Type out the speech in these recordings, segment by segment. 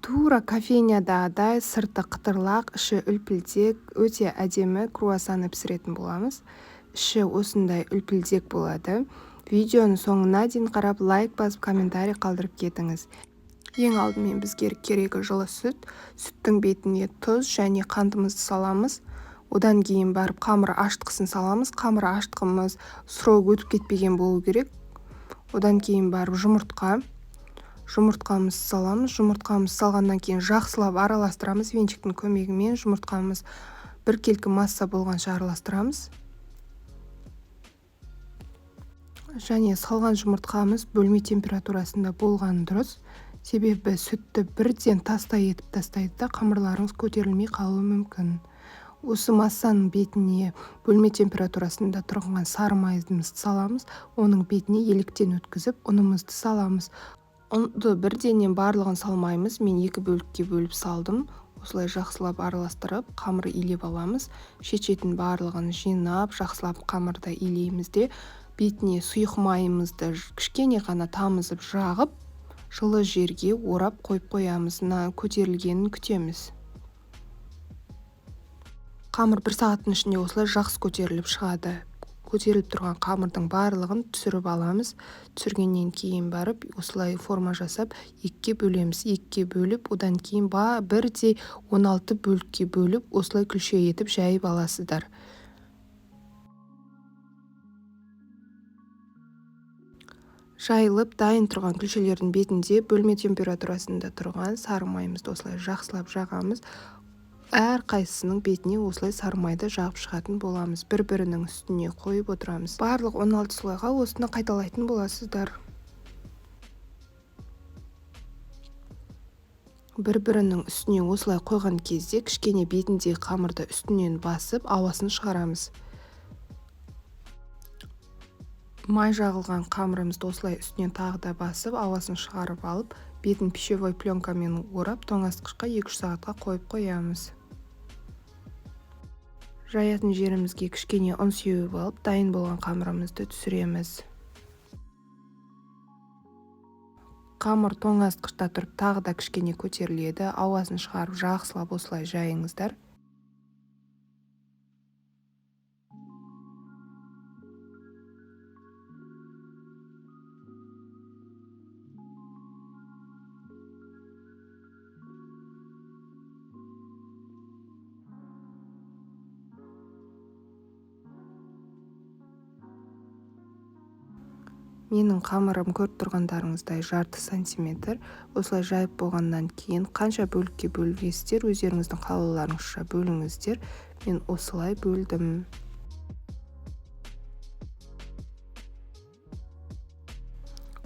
Тура кофейнядағыдай сырты қытырлақ, іші үлпілдек, өте әдемі круассаны пісіретін боламыз. Іші осындай үлпілдек болады. Видеоны соңына дейін қарап, лайк басып, комментарий қалдырып кетіңіз. Ең алдымен бізге керегі жылы сүт. Сүттің бетіне тұз және қантымызды саламыз. Одан кейін барып қамыр аштықысын саламыз. Қамыр аштықымыз срок өтіп кетпеген болу керек. Одан кейін барып жұмыртқамыз саламыз. Жұмыртқамыз салғаннан кейін жақсылап араластырамыз. Венчиктің көмегімен жұмыртқамыз біркелкі масса болғанша араластырамыз. Және салған жұмыртқамыз бөлме температурасында болған дұрыс. Себебі сүтті бірден тастай етіп тастайды да қамырларыңыз көтерілмей қалуы мүмкін. Осы массаның бетіне бөлме температурасында тұрған сары майымызды саламыз. Оның бетіне електен өткізіп, ұнымызды саламыз. Ұнды бірденен барлығын салмаймыз. Мен 2 бөлікке бөліп салдым. Осылай жақсылап араластырып, қамыр илеп аламыз. Шет-шетін барлығын жинап, жақсылап қамырда илейміз де, бетіне сұйық майымызды кішкене ғана тамызып жағып, жылы жерге орап қойып қоямыз. Көтерілгенін күтеміз. Қамыр 1 сағаттың ішінде осылай жақсы көтеріліп шығады. Көтеріліп тұрған қамырдың барлығын түсіріп аламыз. Түсіргеннен кейін барып, осылай форма жасап, 2-ке бөлеміз. 2-ке бөліп, одан кейін бірдей 16 бөлікке бөліп, осылай күлше етіп жайып аласыздар. Жайылып, дайын тұрған күлшелердің бетінде бөлме температурасында тұрған сары майымызды осылай жақсылап жағамыз. Әр қайсысының бетіне осылай сары майды жағып шығатын боламыз. Бір-бірінің үстіне қойып отырамыз. Барлық 16 слойға осыны қайталайтын боласыздар. Бір-бірінің үстіне осылай қойған кезде кішкене бетіндегі қамырды үстінен басып, ауасын шығарамыз. Май жағылған қамырымызды осылай үстінен тағы да басып, ауасын шығарып алып, бетін пищевой пленкамен орап, тоңазытқышқа 2-3 сағатқа қойып қоямыз. Жаятын жерімізге кішкене ұн сеуіп алып, дайын болған қамырымызды түсіреміз. Қамыр тоңазытқышта тұрып тағы да кішкене көтеріледі. Ауасын шығарып, жақсылап осылай жайыңыздар. Менің қамырым көріп тұрғандарыңыздай жарты сантиметр. Осылай жайып болғаннан кейін қанша бөлікке бөлгенсіздер, өздеріңіздің қалауларыңызша бөліңіздер. Мен осылай бөлдім.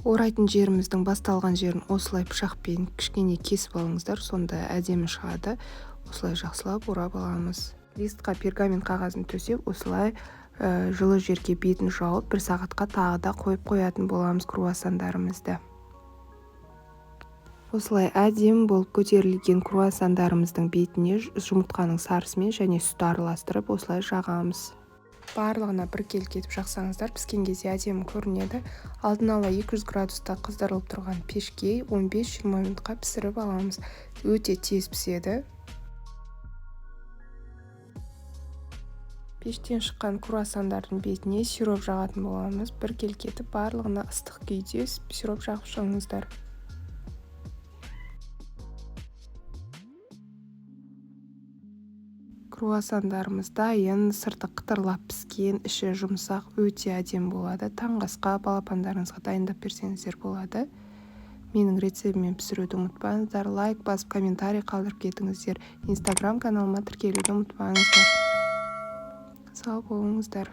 Орайтын жеріміздің басталған жерін осылай пышақпен кішкене кесіп алыңыздар, сонда әдемі шығады. Осылай жақсылап орап аламыз. Листқа пергамент қағазын төсеп, осылай жылы жерге бетін жауып, 1 сағатқа тағы да қойып қоятын боламыз круассандарымызды. Осылай әдемі болып көтерілген круассандарымыздың бетіне жұмыртқаның сарысымен және сүтті араластырып, осылай жағамыз. Барлығына біркелкі етіп жақсаңыздар, піскен кезде әдемі көрінеді. Алдын ала 200 градуста қыздырылып тұрған пешке 15-20 минутқа пісіріп аламыз. Өте тез піседі. Пештен шыққан круассандардың бетіне сироп жағатын боламыз. Біркелкі етіп барлығына ыстық күйде сироп жағып шығыңыздар. Круассандарымыз дайын, сырты қытырлап піскен, іші жұмсақ, өте әдемі болады. Таңғы асқа, балапандарыңызға дайындап берсеңіздер болады. Менің рецептіммен пісіруді ұмытпаңыздар. Лайк басып, комментарий қалдырып кетіңіздер. Инстаграм каналыма тіркелуді ұмытпаңыздар. Сау болыңыздар.